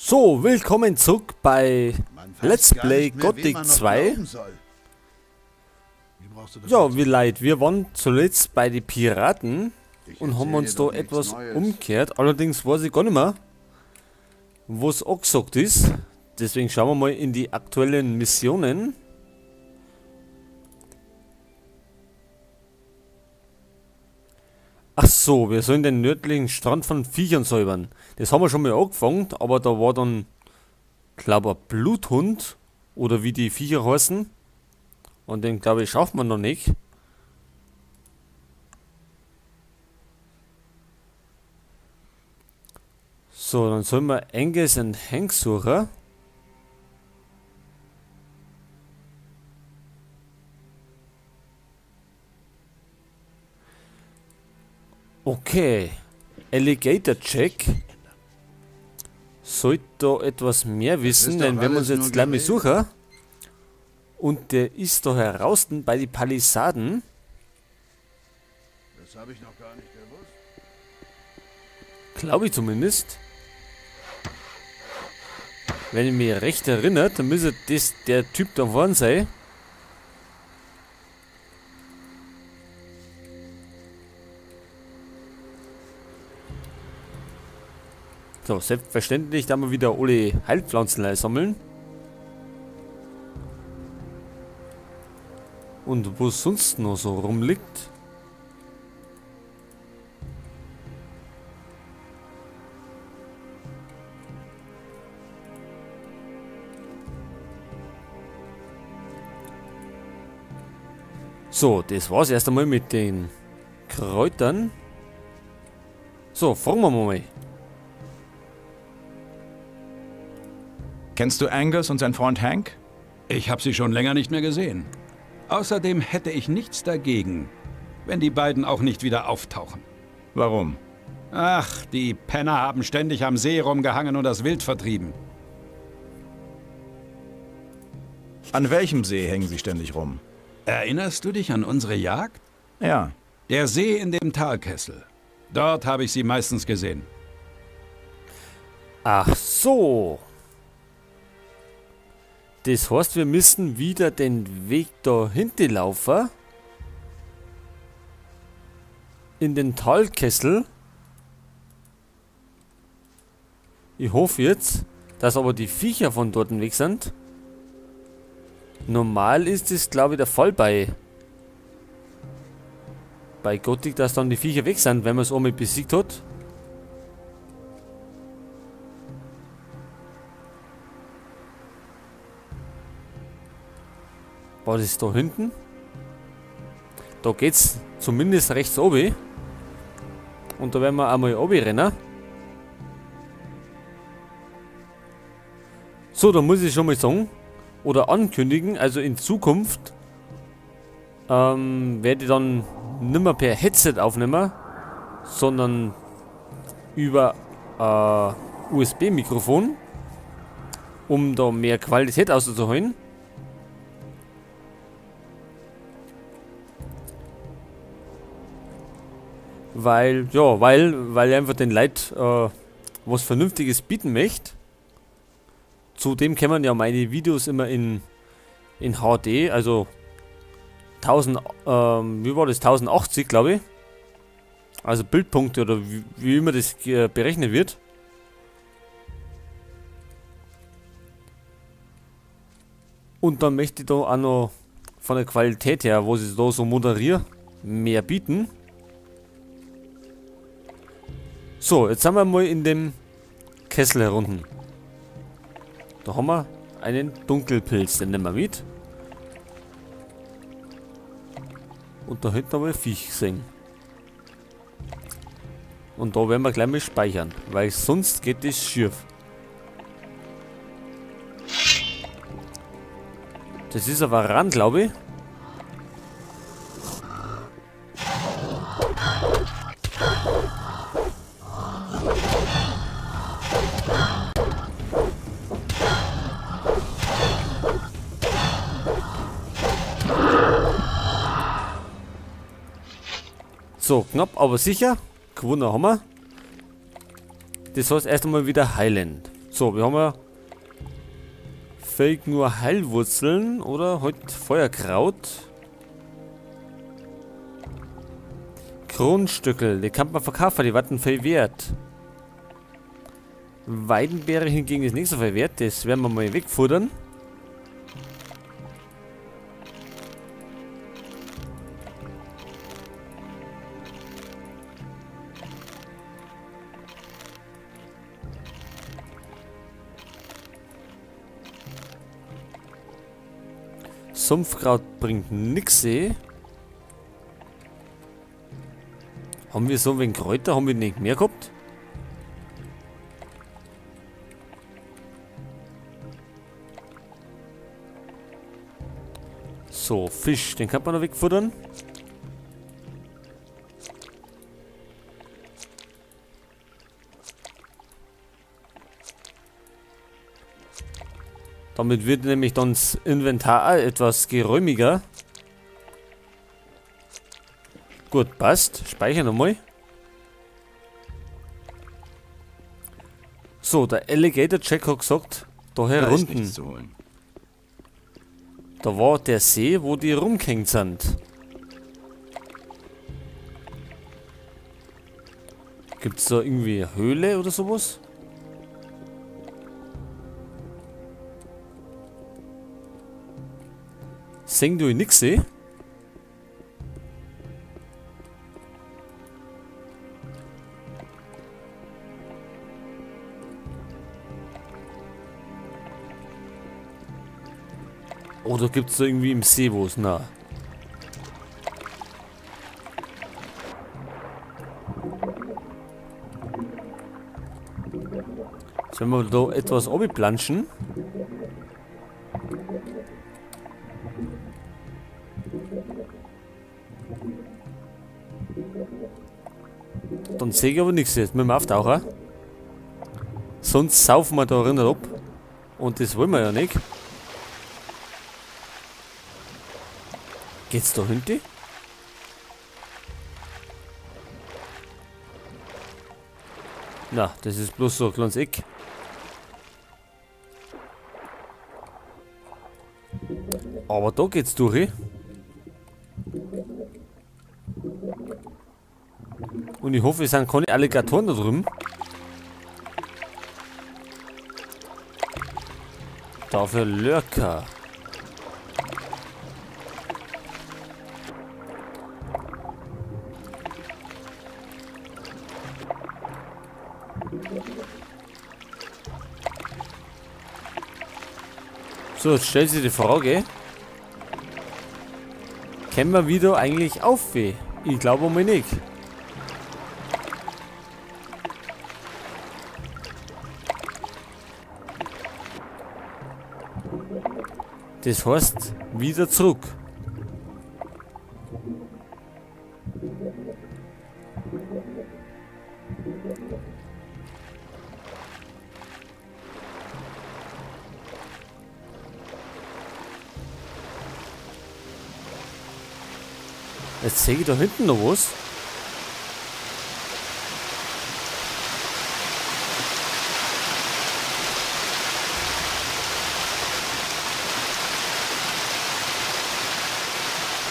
So, willkommen zurück bei Let's Play Gothic 2. Ja, wie leid, wir waren zuletzt bei den Piraten und haben uns da etwas umgekehrt. Allerdings weiß ich gar nicht mehr, wo es angesagt ist. Deswegen schauen wir mal in die aktuellen Missionen. Ach so, wir sollen den nördlichen Strand von Viechern säubern. Das haben wir schon mal angefangen, aber da war dann, glaube ich, ein Bluthund oder wie die Viecher heißen. Und den, glaube ich, schafft man noch nicht. So, dann sollen wir Angus und Hank suchen. Okay, Alligator Check. Sollte da etwas mehr wissen, denn wenn wir uns jetzt gleich mal suchen. Und der ist da heraus bei den Palisaden. Das habe ich noch gar nicht gewusst. Glaube ich zumindest. Wenn ich mich recht erinnere, dann müsste das der Typ da vorne sein. So, selbstverständlich, da wir wieder alle Heilpflanzen sammeln. Und wo es sonst noch so rumliegt. So, das war's erst einmal mit den Kräutern. So, fragen wir mal. Kennst du Angus und sein Freund Hank? Ich habe sie schon länger nicht mehr gesehen. Außerdem hätte ich nichts dagegen, wenn die beiden auch nicht wieder auftauchen. Warum? Ach, die Penner haben ständig am See rumgehangen und das Wild vertrieben. An welchem See hängen sie ständig rum? Erinnerst du dich an unsere Jagd? Ja. Der See in dem Talkessel. Dort habe ich sie meistens gesehen. Ach so. Das heißt, wir müssen wieder den Weg da hinten laufen. In den Talkessel. Ich hoffe jetzt, dass aber die Viecher von dort weg sind. Normal ist es, glaube ich, der Fall bei Gothic, dass dann die Viecher weg sind, wenn man es einmal besiegt hat. Was ist da hinten? Da geht's zumindest rechts oben. Und da werden wir einmal oben rennen. So, da muss ich schon mal sagen oder ankündigen, also in Zukunft werde ich dann nicht mehr per Headset aufnehmen, sondern über USB-Mikrofon, um da mehr Qualität auszuholen. Weil ich einfach den Leuten was Vernünftiges bieten möchte. Zudem kann man ja meine Videos immer in HD, also 1080, glaube ich. Also Bildpunkte oder wie immer das berechnet wird. Und dann möchte ich da auch noch von der Qualität her, wo ich da so moderiere, mehr bieten. So, jetzt sind wir mal in dem Kessel herunten. Da haben wir einen Dunkelpilz, den nehmen wir mit. Und da hinten haben wir ein Viech gesehen. Und da werden wir gleich mal speichern, weil sonst geht das schief. Das ist ein Varan, glaube ich. So, knapp, aber sicher. Gewonnen haben wir. Das heißt erst einmal wieder heilen. So, wir haben ja fake nur Heilwurzeln oder halt Feuerkraut. Kronstückel, die kann man verkaufen, die warten viel wert. Weidenbeere hingegen ist nicht so viel wert, das werden wir mal wegfuttern. Sumpfkraut bringt nix, eh. Haben wir so ein wenig Kräuter? Haben wir nicht mehr gehabt? So, Fisch, den kann man noch wegfuttern. Damit wird nämlich dann das Inventar etwas geräumiger. Gut, passt. Speichern nochmal. So, der Alligator Jack hat gesagt, da Da ist herunten. nichts zu holen. Da war der See, wo die rumgehängt sind. Gibt's da irgendwie eine Höhle oder sowas? Sehen du nix, seh? Oder gibt's da irgendwie im See wo es nah? Jetzt werden wir da etwas runterplanschen. Dann sehe ich aber nichts jetzt mit dem Auftaucher. Sonst saufen wir da drinnen ab. Und das wollen wir ja nicht. Geht's da hinten? Na, das ist bloß so ein kleines Eck. Aber da geht's durch. Eh? Und ich hoffe, es sind keine Alligatoren da drüben. Dafür Lurker. So, jetzt stellt sich die Frage. Können wir wieder eigentlich aufweh? Ich glaube mal nicht. Das heißt, wieder zurück. Jetzt sehe ich da hinten noch was.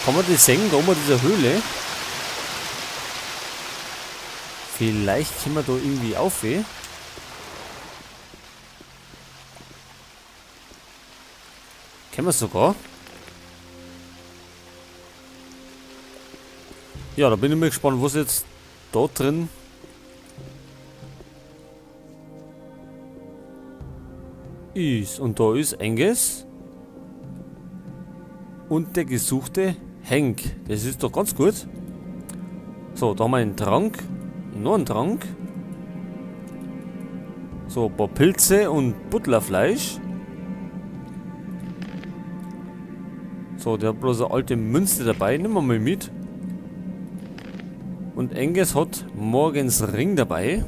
Kann man das sehen, da oben dieser Höhle? Vielleicht können wir da irgendwie aufweh. Können wir sogar. Ja, da bin ich mal gespannt, was jetzt da drin ist. Und da ist Angus. Und der gesuchte Hank. Das ist doch ganz gut. So, da haben wir einen Trank. Noch einen Trank. So, ein paar Pilze und Butlerfleisch. So, der hat bloß eine alte Münze dabei. Nehmen wir mal mit. Und Angus hat Morgens Ring dabei.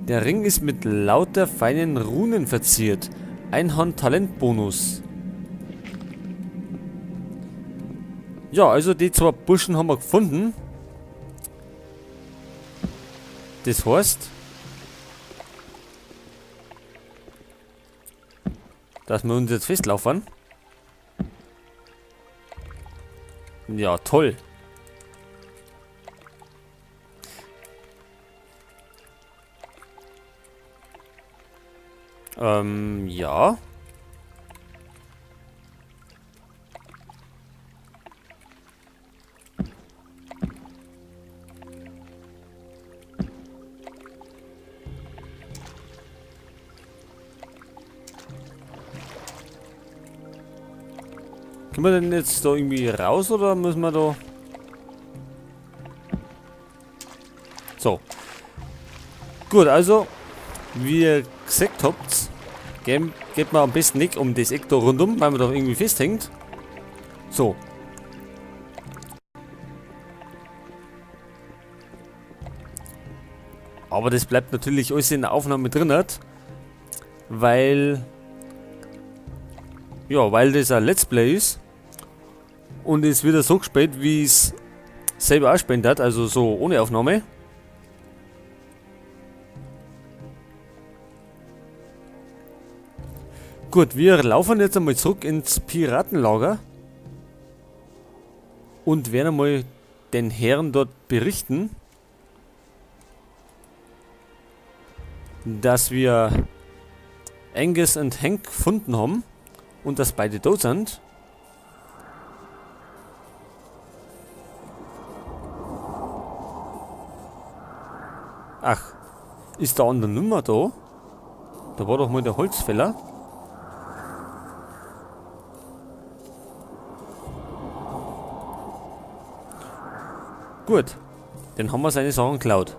Der Ring ist mit lauter feinen Runen verziert. Einhand-Talentbonus. Ja, also die zwei Burschen haben wir gefunden. Das heißt, dass wir uns jetzt festlaufen. Ja, toll. Ja. Können wir denn jetzt da irgendwie raus oder müssen wir da... So. Gut, also, wie ihr gesagt habt, geht man am besten nicht um das Eck da rundum, weil man da irgendwie festhängt. So. Aber das bleibt natürlich alles in der Aufnahme drin, weil... Ja, weil das ein Let's Play ist. Und es wieder so gespielt, wie es selber ausspielen hat, also so ohne Aufnahme. Gut, wir laufen jetzt einmal zurück ins Piratenlager und werden einmal den Herren dort berichten, dass wir Angus und Hank gefunden haben und dass beide tot sind. Ach, ist der andere Nummer da? Da war doch mal der Holzfäller. Gut, dann haben wir seine Sachen geklaut.